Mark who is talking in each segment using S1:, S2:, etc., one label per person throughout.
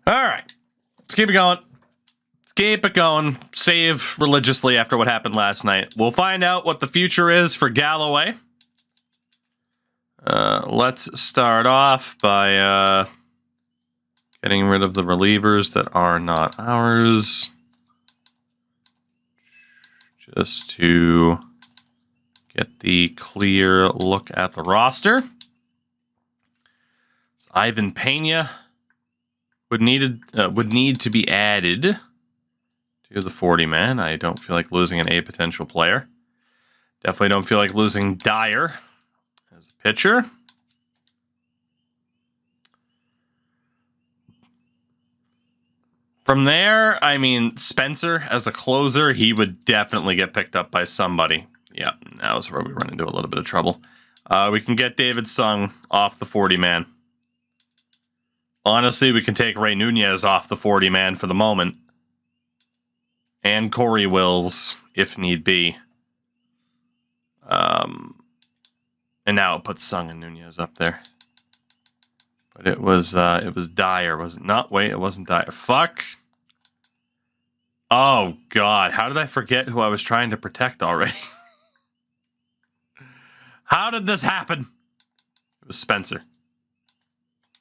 S1: All right. Let's keep it going. Let's keep it going. Save religiously after what happened last night. We'll find out what the future is for Galloway. Let's start off by getting rid of the relievers that are not ours. Just to get the clear look at the roster. So Ivan Pena would need to be added to the 40-man. I don't feel like losing an A potential player. Definitely don't feel like losing Dyer as a pitcher. From there, I mean, Spencer as a closer, he would definitely get picked up by somebody. Yeah, that was where we run into a little bit of trouble. We can get David Sung off the 40-man. Honestly, we can take Ray Nunez off the 40-man for the moment. And Corey Wills, if need be. And now it puts Sung and Nunez up there. But it was Dyer, was it not? Wait, it wasn't Dyer. Fuck. Oh, God. How did I forget who I was trying to protect already? How did this happen? It was Spencer.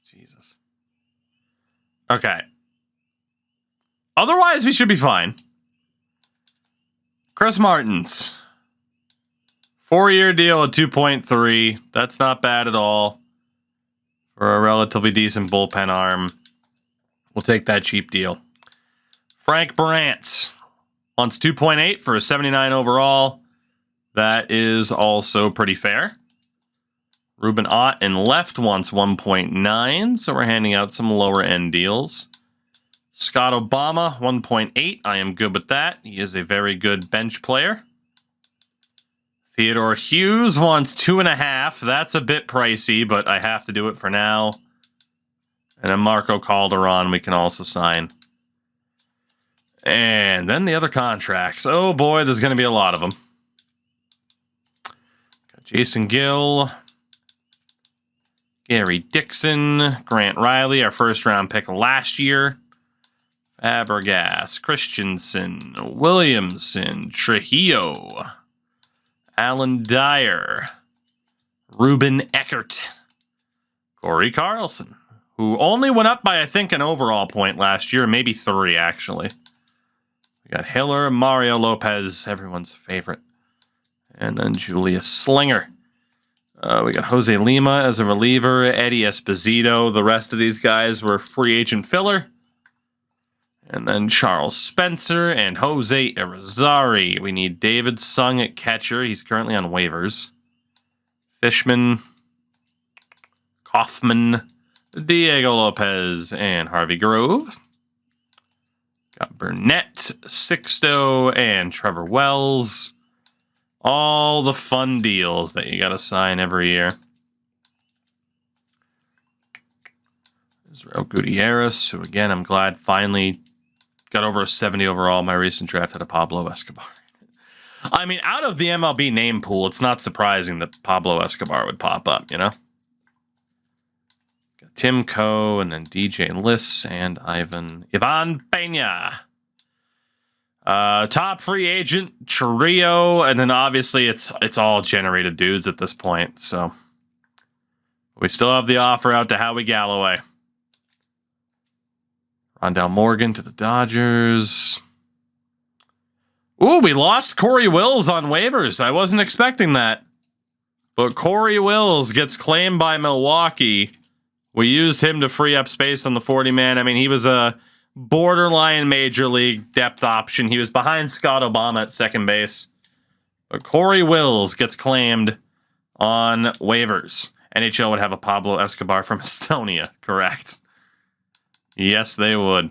S1: Jesus. Okay. Otherwise, we should be fine. Chris Martins. 4-year deal at 2.3. That's not bad at all. For a relatively decent bullpen arm. We'll take that cheap deal. Frank Brandt wants 2.8 for a 79 overall. That is also pretty fair. Ruben Ott in left wants 1.9, so we're handing out some lower end deals. Scott Obama, 1.8. I am good with that. He is a very good bench player. Theodore Hughes wants 2.5. That's a bit pricey, but I have to do it for now. And then Marco Calderon we can also sign. And then the other contracts. Oh boy, there's going to be a lot of them. Got Jason Gill. Gary Dixon. Grant Riley, our first round pick last year. Fabregas. Christensen. Williamson. Trujillo. Alan Dyer, Ruben Eckert, Corey Carlson, who only went up by, I think, an overall point last year, maybe 3, actually. We got Hiller, Mario Lopez, everyone's favorite, and then Julius Slinger. We got Jose Lima as a reliever, Eddie Esposito. The rest of these guys were free agent filler. And then Charles Spencer and Jose Irizarry. We need David Sung at catcher. He's currently on waivers. Fishman, Kaufman, Diego Lopez, and Harvey Grove. Got Burnett, Sixto, and Trevor Wells. All the fun deals that you got to sign every year. Israel Gutierrez, who again, I'm glad finally got over a 70 overall. My recent draft had a Pablo Escobar. I mean, out of the MLB name pool, it's not surprising that Pablo Escobar would pop up, you know? Got Tim Coe, and then DJ Liss, and Ivan Pena. Top free agent, Trio, and then obviously it's all generated dudes at this point, so we still have the offer out to Howie Galloway. Rondell Morgan to the Dodgers. Ooh, we lost Corey Wills on waivers. I wasn't expecting that. But Corey Wills gets claimed by Milwaukee. We used him to free up space on the 40-man. I mean, he was a borderline major league depth option. He was behind Scott Obama at second base. But Corey Wills gets claimed on waivers. NHL would have a Pablo Escobar from Estonia, correct? Yes, they would. All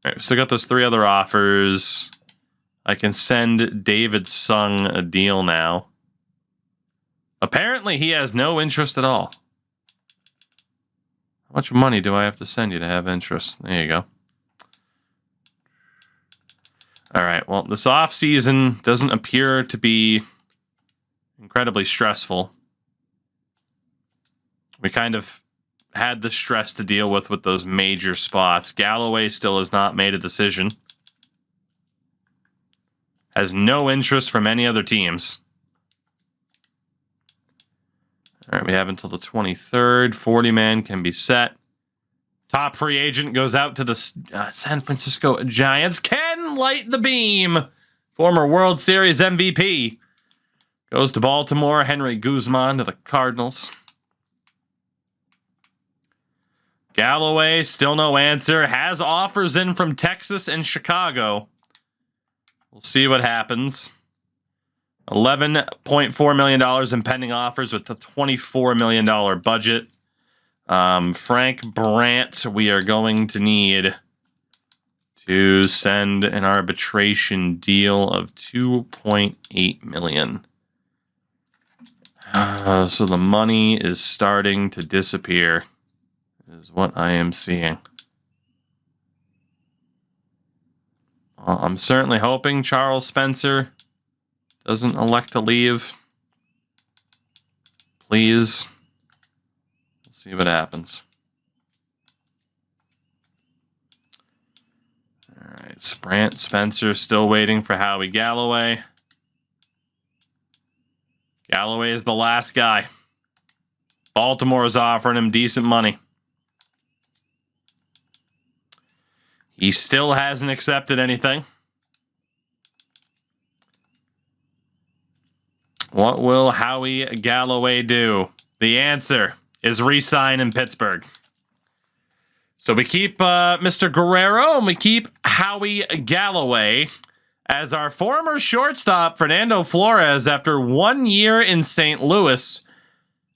S1: right, we still got those 3 other offers. I can send David Sung a deal now. Apparently, he has no interest at all. How much money do I have to send you to have interest? There you go. All right, well, this offseason doesn't appear to be incredibly stressful. We kind of had the stress to deal with those major spots. Galloway still has not made a decision. Has no interest from any other teams. All right, we have until the 23rd. 40-man can be set. Top free agent goes out to the San Francisco Giants. Can light the beam. Former World Series MVP. Goes to Baltimore. Henry Guzman to the Cardinals. Galloway, still no answer. Has offers in from Texas and Chicago. We'll see what happens. $11.4 million in pending offers with the $24 million budget. Frank Brandt, we are going to need to send an arbitration deal of $2.8 million. So the money is starting to disappear, is what I am seeing. I'm certainly hoping Charles Spencer doesn't elect to leave. Please. We'll see what happens. All right, Brandt Spencer still waiting for Howie Galloway. Galloway is the last guy. Baltimore is offering him decent money. He still hasn't accepted anything. What will Howie Galloway do? The answer is re-sign in Pittsburgh. So we keep Mr. Guerrero and we keep Howie Galloway as our former shortstop, Fernando Flores, after 1 year in St. Louis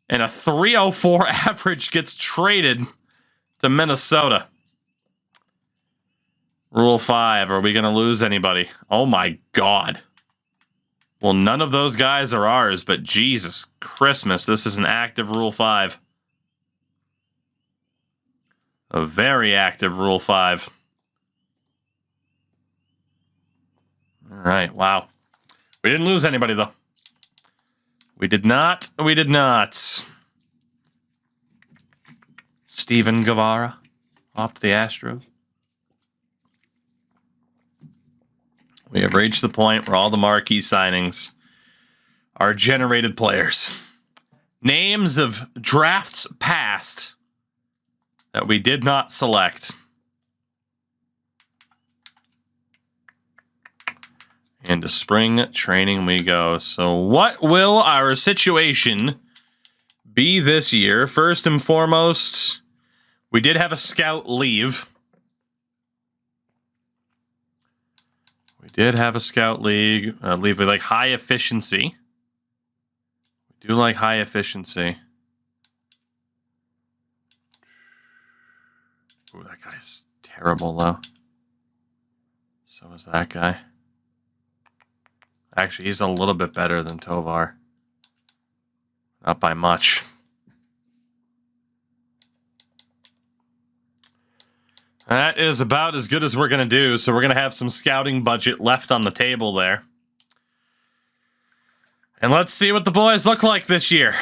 S1: and a .304 average, gets traded to Minnesota. Rule 5, are we going to lose anybody? Oh my God. Well, none of those guys are ours, but Jesus Christmas, this is an active Rule 5. A very active Rule 5. All right, wow. We didn't lose anybody, though. We did not. We did not. Steven Guevara off to the Astros. We have reached the point where all the marquee signings are generated players. Names of drafts past that we did not select. Into spring training we go. So what will our situation be this year? First and foremost, we did have a scout leave. We did have a scout leave with like high efficiency. We do like high efficiency. Ooh, that guy's terrible though. So is that guy. Actually, he's a little bit better than Tovar. Not by much. That is about as good as we're going to do. So we're going to have some scouting budget left on the table there. And let's see what the boys look like this year.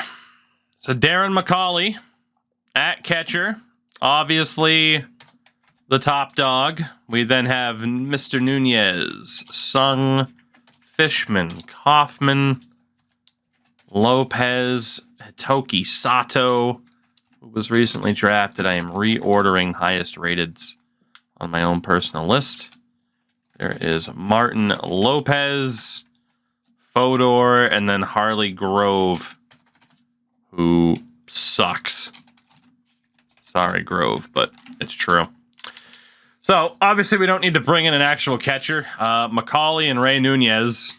S1: So Darren McCauley at catcher. Obviously the top dog. We then have Mr. Nunez, Sung, Fishman, Kaufman, Lopez, Hitoki Sato, who was recently drafted. I am reordering highest rateds on my own personal list. There is Martin Lopez, Fodor, and then Harley Grove, who sucks. Sorry, Grove, but it's true. So, obviously, we don't need to bring in an actual catcher. McCauley and Ray Nunez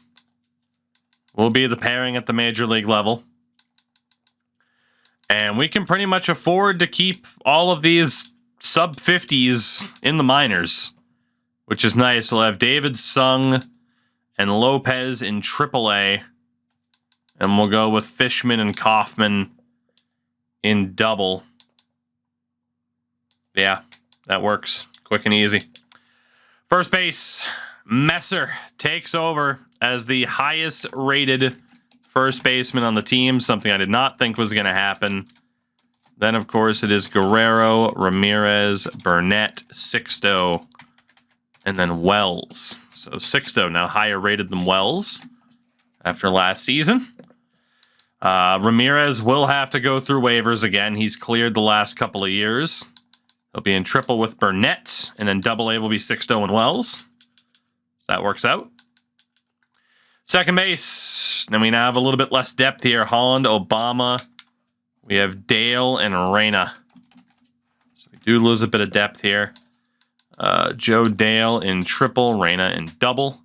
S1: will be the pairing at the major league level. And we can pretty much afford to keep all of these sub-50s in the minors, which is nice. We'll have David, Sung, and Lopez in AAA. And we'll go with Fishman and Kaufman in double. Yeah, that works. Quick and easy. First base, Messer takes over as the highest rated first baseman on the team. Something I did not think was going to happen. Then, of course, it is Guerrero, Ramirez, Burnett, Sixto, and then Wells. So Sixto now higher rated than Wells after last season. Ramirez will have to go through waivers again. He's cleared the last couple of years. He'll be in triple with Burnett, and then double A will be Sixto and Wells. That works out. Second base. Then we now have a little bit less depth here. Holland, Obama. We have Dale and Reyna. So we do lose a bit of depth here. Joe Dale in triple, Reyna in double.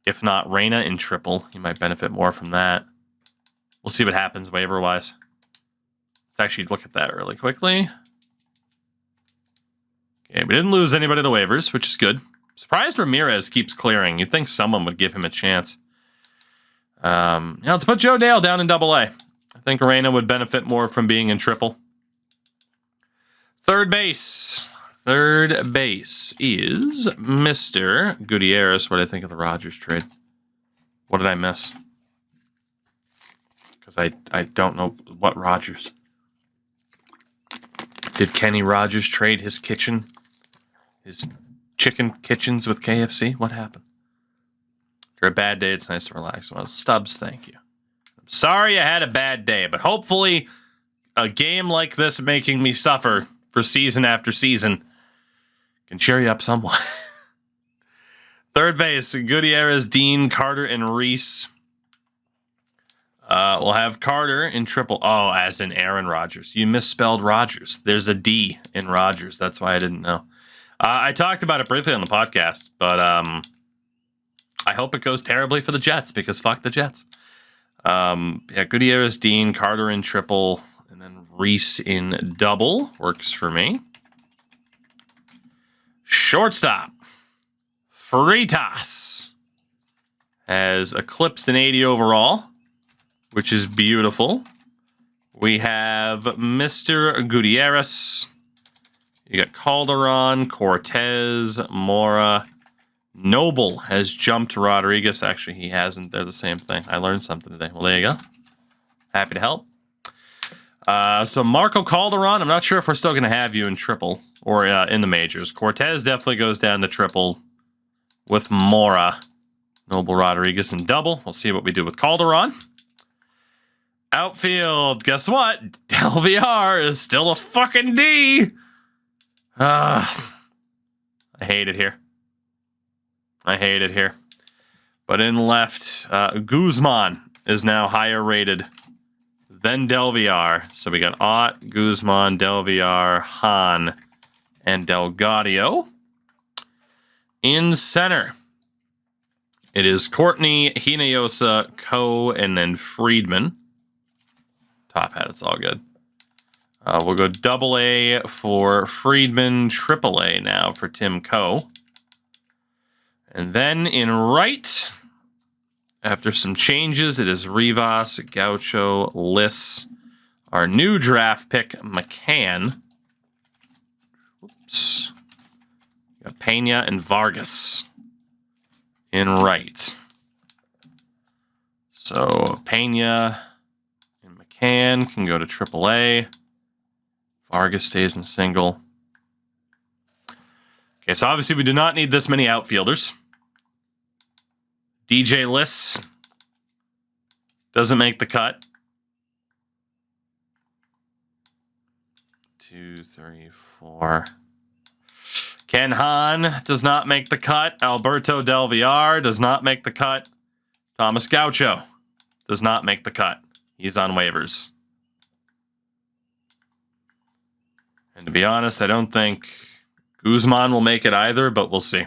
S1: If not Reyna in triple, you might benefit more from that. We'll see what happens waiver-wise. Let's actually look at that really quickly. Okay, we didn't lose anybody to waivers, which is good. Surprised Ramirez keeps clearing. You'd think someone would give him a chance. Now let's put Joe Dale down in double A. I think Reyna would benefit more from being in triple. Third base. Third base is Mr. Gutierrez. What did I think of the Rogers trade? What did I miss? Because I don't know what Rogers. Did Kenny Rogers trade his kitchen? His chicken kitchens with KFC? What happened? After a bad day, it's nice to relax. Well, Stubbs, thank you. I'm sorry I had a bad day, but hopefully a game like this making me suffer for season after season can cheer you up somewhat. Third base, Gutierrez, Dean, Carter, and Reese. We'll have Carter in triple. Oh, as in Aaron Rodgers. You misspelled Rodgers. There's a D in Rodgers. That's why I didn't know. I talked about it briefly on the podcast, but I hope it goes terribly for the Jets because fuck the Jets. Yeah, Gutierrez, Dean, Carter in triple, and then Reese in double. Works for me. Shortstop. Freitas has eclipsed an 80 overall, which is beautiful. We have Mr. Gutierrez. You got Calderon, Cortez, Mora. Noble has jumped Rodriguez. Actually, he hasn't. They're the same thing. I learned something today. Well, there you go. Happy to help. So Marco Calderon, I'm not sure if we're still going to have you in triple or in the majors. Cortez definitely goes down to triple with Mora. Noble, Rodriguez, and double. We'll see what we do with Calderon. Outfield, guess what? LVR is still a fucking D. I hate it here. I hate it here. But in left, Guzman is now higher rated than Delviar. So we got Ott, Guzman, Delviar, Hahn, and Delgadio. In center, it is Courtney, Hinojosa, Coe, and then Friedman. Top hat, it's all good. We'll go double A for Friedman, triple A now for Tim Coe. And then in right, after some changes, it is Rivas, Gaucho, Liss, our new draft pick, McCann. Oops. We got Pena and Vargas in right. So Pena and McCann can go to AAA. Vargas stays in single. Okay, so obviously we do not need this many outfielders. DJ Liss doesn't make the cut. 2, 3, 4. Ken Hahn does not make the cut. Alberto Del Villar does not make the cut. Thomas Gaucho does not make the cut. He's on waivers. And to be honest, I don't think Guzman will make it either, but we'll see.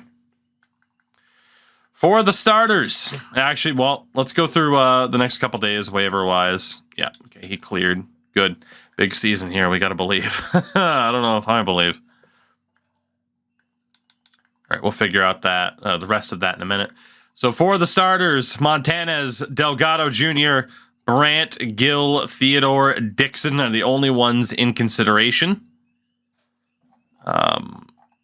S1: For the starters, actually, well, let's go through the next couple days waiver-wise. Yeah, okay, he cleared. Good. Big season here, we got to believe. I don't know if I believe. All right, we'll figure out that the rest of that in a minute. So for the starters, Montanez, Delgado Jr., Brandt, Gill, Theodore, Dixon are the only ones in consideration.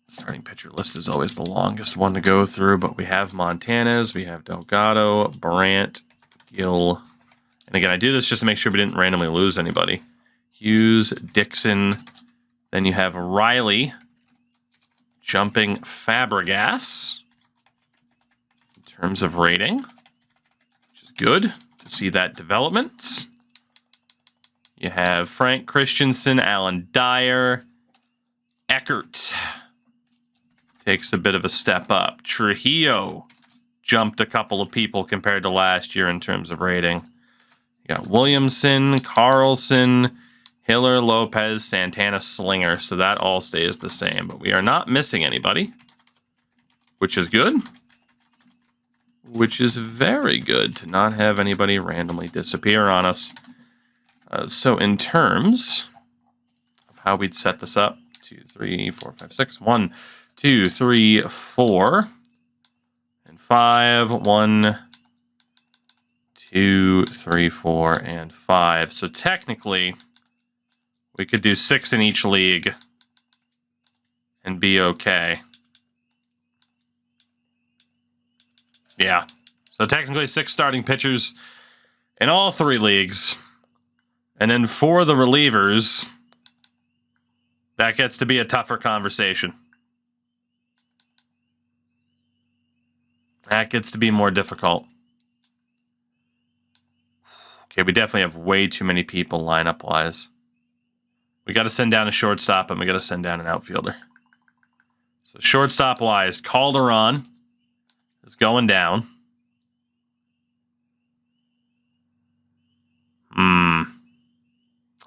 S1: Starting pitcher list is always the longest one to go through, but we have Montanez, we have Delgado, Brandt, Gill. And again, I do this just to make sure we didn't randomly lose anybody. Hughes, Dixon. Then you have Riley jumping Fabregas in terms of rating, which is good to see that development. You have Frank Christensen, Alan Dyer, Eckert takes a bit of a step up. Trujillo jumped a couple of people compared to last year in terms of rating. You got Williamson, Carlson, Hiller, Lopez, Santana, Slinger. So that all stays the same. But we are not missing anybody, which is good. Which is very good to not have anybody randomly disappear on us. So in terms of how we'd set this up, 2, 3, 4, 5, 6. 1, 2, 3, 4, and 5. 1, 2, 3, 4, and 5. So technically, we could do 6 in each league and be okay. Yeah. So technically 6 starting pitchers in all 3 leagues. And then for the relievers, that gets to be a tougher conversation. That gets to be more difficult. Okay, we definitely have way too many people lineup-wise. We got to send down a shortstop, and we got to send down an outfielder. So shortstop-wise, Calderon is going down.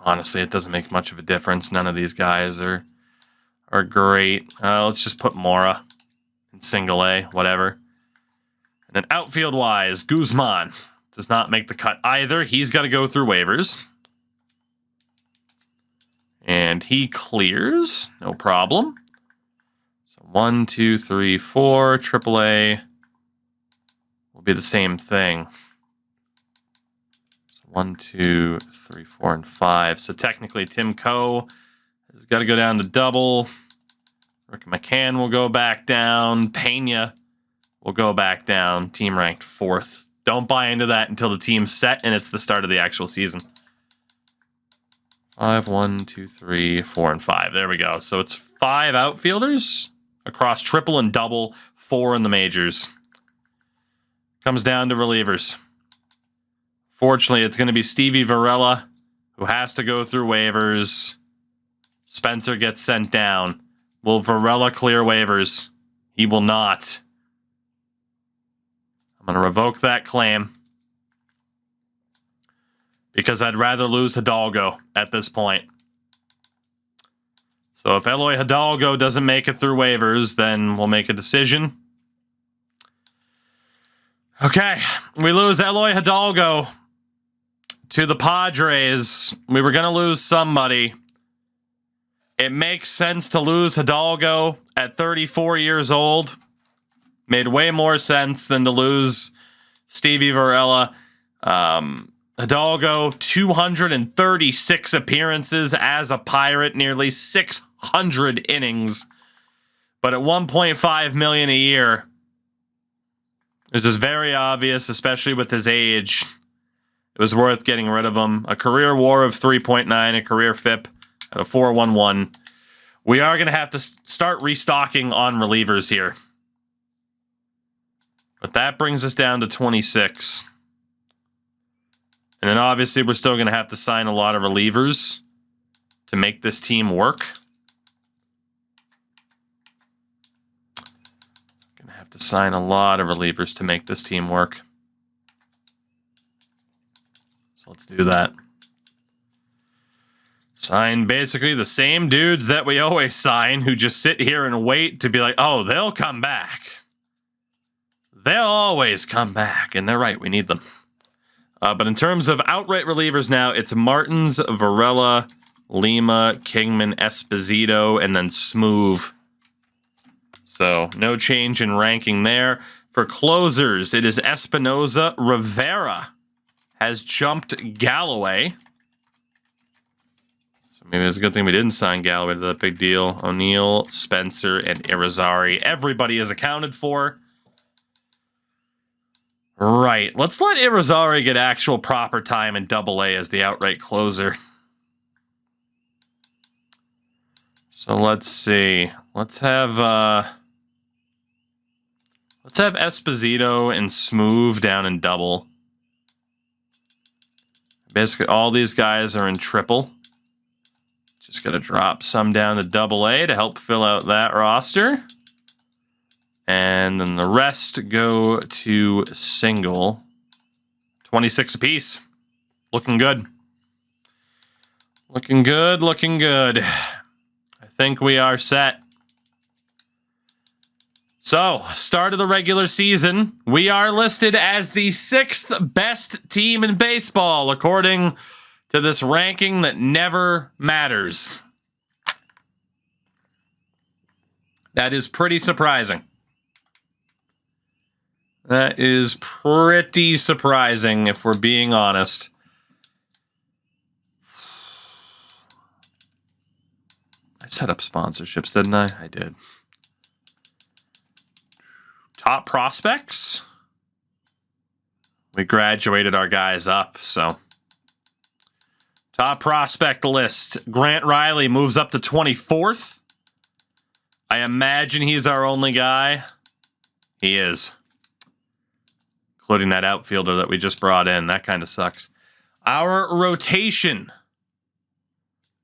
S1: Honestly, it doesn't make much of a difference. None of these guys are great. Let's just put Mora in single A, whatever. And then outfield-wise, Guzman does not make the cut either. He's got to go through waivers. And he clears, no problem. So 1, 2, 3, 4, AAA will be the same thing. 1, 2, 3, 4, and 5. So technically, Tim Coe has got to go down to double. Rick McCann will go back down. Pena will go back down. Team ranked 4th. Don't buy into that until the team's set and it's the start of the actual season. 5, 1, 2, 3, 4, and 5. There we go. So it's 5 outfielders across triple and double, 4 in the majors. Comes down to relievers. Fortunately, it's going to be Stevie Varela, who has to go through waivers. Spencer gets sent down. Will Varela clear waivers? He will not. I'm going to revoke that claim. Because I'd rather lose Hidalgo at this point. So if Eloy Hidalgo doesn't make it through waivers, then we'll make a decision. Okay, we lose Eloy Hidalgo to the Padres. We were going to lose somebody. It makes sense to lose Hidalgo at 34 years old. Made way more sense than to lose Stevie Varela. Hidalgo, 236 appearances as a Pirate, nearly 600 innings. But at $1.5 million a year, it's just very obvious, especially with his age. It was worth getting rid of him. A career WAR of 3.9, a career FIP at a 4.11. We are going to have to start restocking on relievers here. But that brings us down to 26. And then obviously we're still going to have to sign a lot of relievers to make this team work. Going to have to sign a lot of relievers to make this team work. So let's do that. Sign basically the same dudes that we always sign, who just sit here and wait to be like, oh, they'll come back. They'll always come back. And they're right, we need them. But in terms of outright relievers now, it's Martins, Varela, Lima, Kingman, Esposito, and then Smoove. So no change in ranking there. For closers, it is Espinoza. Rivera has jumped Galloway. So maybe it's a good thing we didn't sign Galloway to that big deal. O'Neill, Spencer, and Irizarry. Everybody is accounted for. Right. Let's let Irizarry get actual proper time in Double-A as the outright closer. So let's see. Let's have Esposito and Smoove down in double. Basically, all these guys are in triple. Just got to drop some down to double A to help fill out that roster. And then the rest go to single. 26 apiece. Looking good. Looking good, looking good. I think we are set. So, start of the regular season, we are listed as the 6th best team in baseball, according to this ranking that never matters. That is pretty surprising. That is pretty surprising, if we're being honest. I set up sponsorships, didn't I? I did. Top prospects. We graduated our guys up, so. Top prospect list. Grant Riley moves up to 24th. I imagine he's our only guy. He is. Including that outfielder that we just brought in. That kind of sucks. Our rotation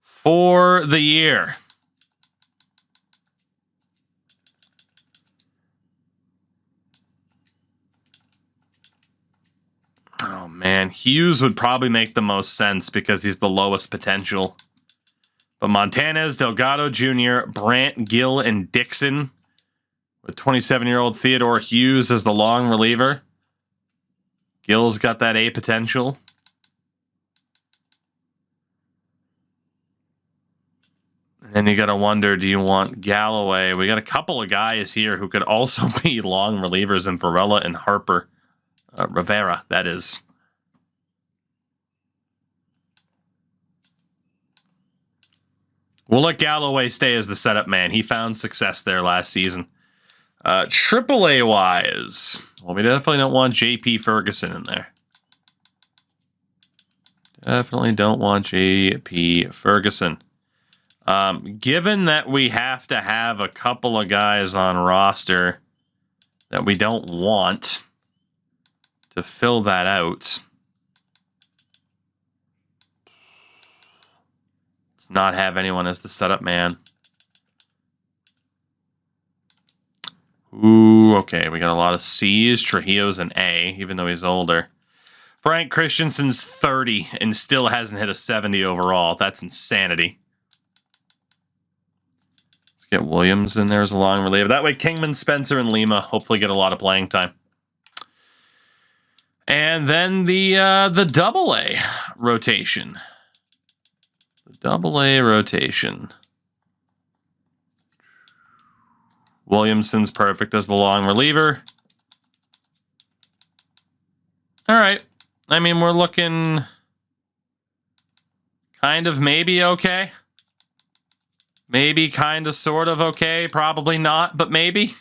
S1: for the year. Oh, man. Hughes would probably make the most sense because he's the lowest potential. But Montanez, Delgado Jr., Brandt, Gill, and Dixon. With 27-year-old Theodore Hughes as the long reliever. Gill's got that A potential. And then you got to wonder, do you want Galloway? We got a couple of guys here who could also be long relievers in Varela and Harper. Rivera, that is. We'll let Galloway stay as the setup man. He found success there last season. AAA wise, well, we definitely don't want JP Ferguson in there. Definitely don't want JP Ferguson. Given that we have to have a couple of guys on roster that we don't want to fill that out, let's not have anyone as the setup man. Ooh, okay, we got a lot of C's. Trujillo's an A, even though he's older. Frank Christensen's 30 and still hasn't hit a 70 overall. That's insanity. Let's get Williams in there as a long reliever. That way Kingman, Spencer, and Lima hopefully get a lot of playing time. And then the double-A rotation. The double-A rotation. Williamson's perfect as the long reliever. All right. I mean, we're looking kind of maybe okay. Maybe kind of sort of okay. Probably not, but maybe.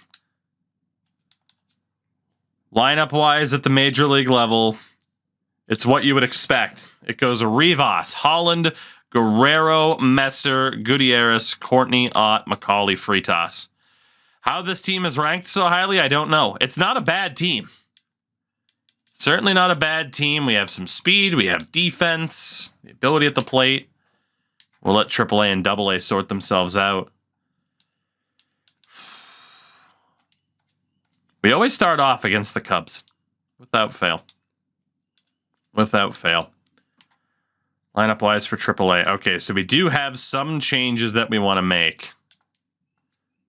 S1: Lineup-wise at the major league level, it's what you would expect. It goes Rivas, Holland, Guerrero, Messer, Gutierrez, Courtney, Ott, McCauley, Freitas. How this team is ranked so highly, I don't know. It's not a bad team. Certainly not a bad team. We have some speed. We have defense. The ability at the plate. We'll let AAA and AA sort themselves out. We always start off against the Cubs. Without fail. Without fail. Lineup-wise for AAA. Okay, so we do have some changes that we want to make.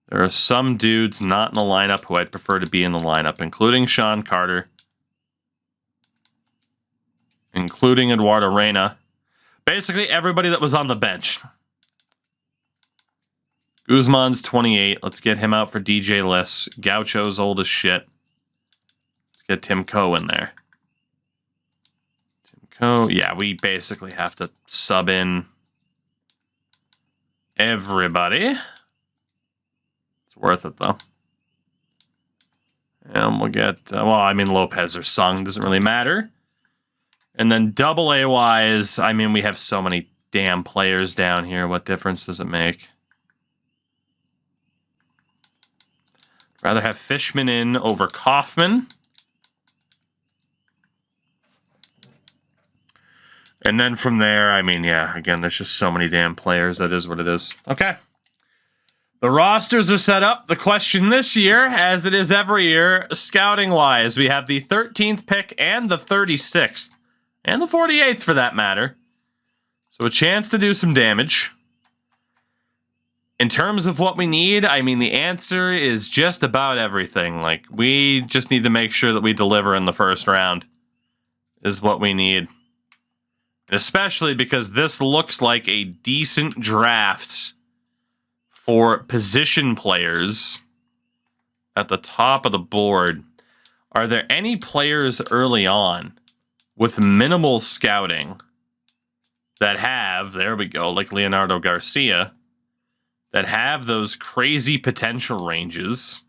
S1: There are some dudes not in the lineup who I'd prefer to be in the lineup, including Sean Carter, including Eduardo Reyna. Basically, everybody that was on the bench. Guzman's 28. Let's get him out for DJ Liss. Gaucho's old as shit. Let's get Tim Coe in there. Tim Coe. Yeah, we basically have to sub in everybody. Worth it, though. And we'll get, well, I mean, Lopez or Sung doesn't really matter. And then AA-wise, I mean, we have so many damn players down here. What difference does it make? Rather have Fishman in over Kaufman. And then from there, I mean, yeah, again, there's just so many damn players. That is what it is. Okay. The rosters are set up. The question this year, as it is every year, scouting-wise, we have the 13th pick and the 36th. And the 48th, for that matter. So a chance to do some damage. In terms of what we need, I mean, the answer is just about everything. Like, we just need to make sure that we deliver in the first round is what we need. And especially because this looks like a decent draft for position players at the top of the board. Are there any players early on with minimal scouting that have, there we go, like Leonardo Garcia, that have those crazy potential ranges?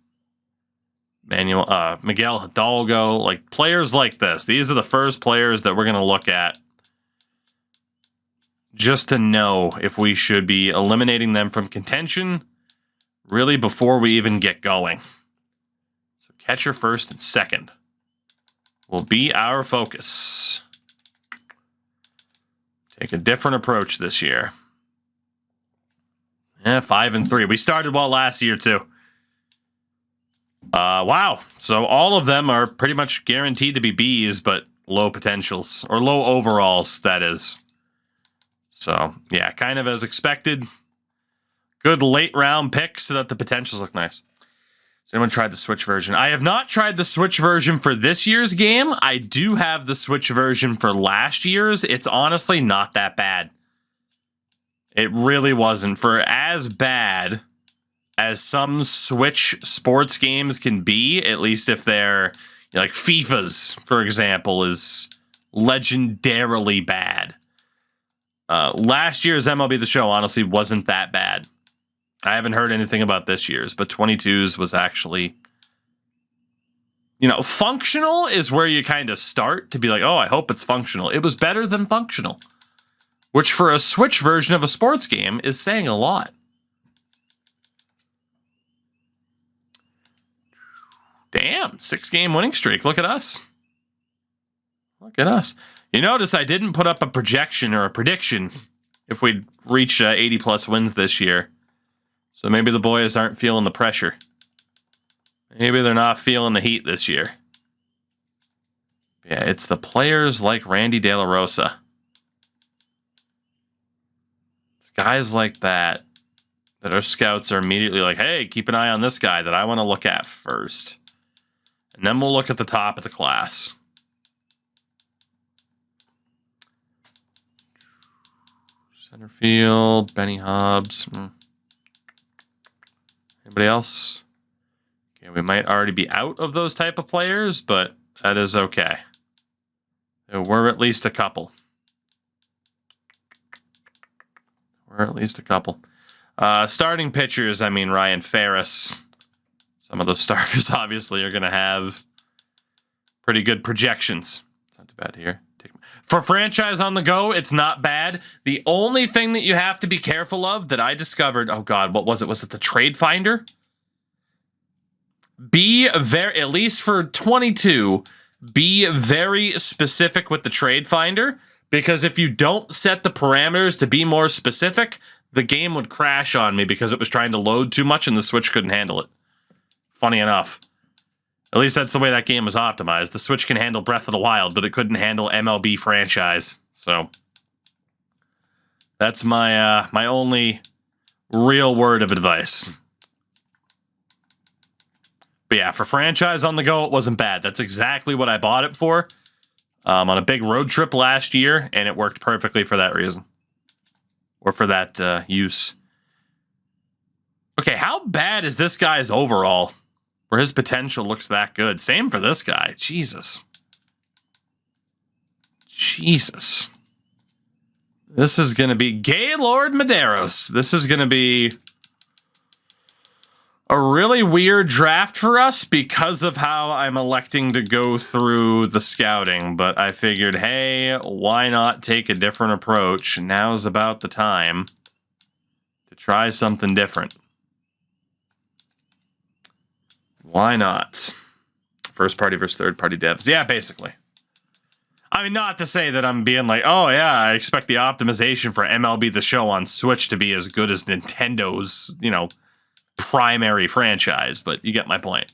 S1: Miguel Hidalgo, like players like this. These are the first players that we're going to look at just to know if we should be eliminating them from contention really before we even get going. So catcher first and second will be our focus. Take a different approach this year. 5-3. We started well last year too. Wow. So all of them are pretty much guaranteed to be Bs, but low potentials, or low overalls, that is. So, yeah, kind of as expected. Good late round pick so that the potentials look nice. Has anyone tried the Switch version? I have not tried the Switch version for this year's game. I do have the Switch version for last year's. It's honestly not that bad. It really wasn't. For as bad as some Switch sports games can be, at least if they're, you know, like FIFA's, for example, is legendarily bad. Last year's MLB The Show honestly wasn't that bad. I haven't heard anything about this year's, but 22's was actually, you know, functional is where you kind of start to be like, oh, I hope it's functional. It was better than functional, which for a Switch version of a sports game is saying a lot. Damn, 6-game winning streak. Look at us. Look at us. You notice I didn't put up a projection or a prediction if we'd reach 80-plus wins this year. So maybe the boys aren't feeling the pressure. Maybe they're not feeling the heat this year. Yeah, it's the players like Randy De La Rosa. It's guys like that our scouts are immediately like, hey, keep an eye on this guy that I want to look at first. And then we'll look at the top of the class. Center field, Benny Hobbs. Anybody else? Okay, we might already be out of those type of players, but that is okay. There were at least a couple. Starting pitchers, I mean, Ryan Ferris. Some of those starters obviously are going to have pretty good projections. It's not too bad here. For franchise on the go, it's not bad. The only thing that you have to be careful of that I discovered, oh God, what was it? Was it the trade finder? Be very, at least for 22, be very specific with the trade finder, because if you don't set the parameters to be more specific, the game would crash on me because it was trying to load too much and the Switch couldn't handle it. Funny enough. At least that's the way that game was optimized. The Switch can handle Breath of the Wild, but it couldn't handle MLB franchise. So that's my my only real word of advice. But yeah, for franchise on the go, it wasn't bad. That's exactly what I bought it for on a big road trip last year, and it worked perfectly for that reason. Or for that use. Okay, how bad is this guy's overall? Where his potential looks that good. Same for this guy. Jesus. Jesus. This is going to be Gaylord Medeiros. This is going to be a really weird draft for us because of how I'm electing to go through the scouting. But I figured, hey, why not take a different approach? Now's about the time to try something different. Why not? First party versus third party devs. Yeah, basically. I mean, not to say that I'm being like, oh yeah, I expect the optimization for MLB The Show on Switch to be as good as Nintendo's, primary franchise, but you get my point.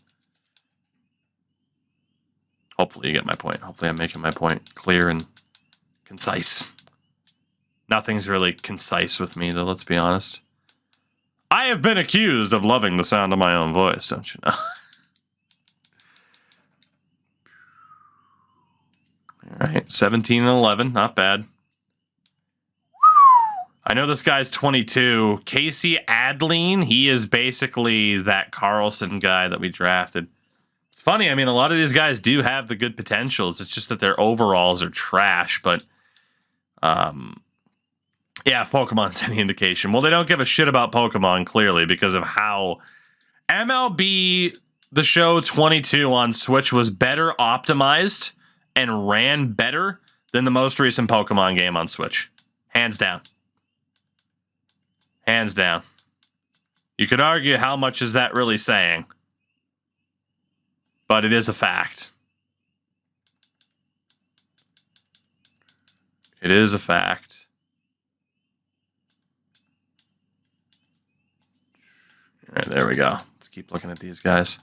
S1: Hopefully you get my point. Hopefully I'm making my point clear and concise. Nothing's really concise with me, though, let's be honest. I have been accused of loving the sound of my own voice, don't you know? All right, 17 and 11, not bad. I know this guy's 22. Casey Adline, he is basically that Carlson guy that we drafted. It's funny, I mean, a lot of these guys do have the good potentials. It's just that their overalls are trash, but yeah, if Pokemon's any indication. Well, they don't give a shit about Pokemon, clearly, because of how MLB The Show 22 on Switch was better optimized and ran better than the most recent Pokemon game on Switch. Hands down. Hands down. You could argue how much is that really saying, but it is a fact. It is a fact. All right, there we go. Let's keep looking at these guys.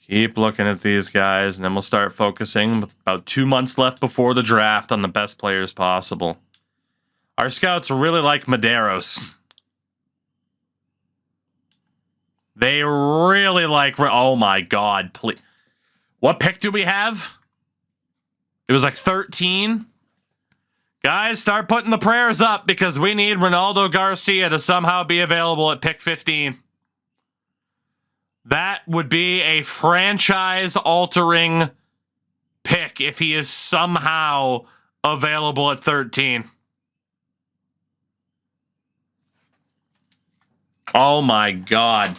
S1: Keep looking at these guys, and then we'll start focusing with about 2 months left before the draft on the best players possible. Our scouts really like Medeiros. They really like... Oh, my God. Please. What pick do we have? It was like 13. Guys, start putting the prayers up because we need Ronaldo Garcia to somehow be available at pick 15. That would be a franchise-altering pick if he is somehow available at 13. Oh my God.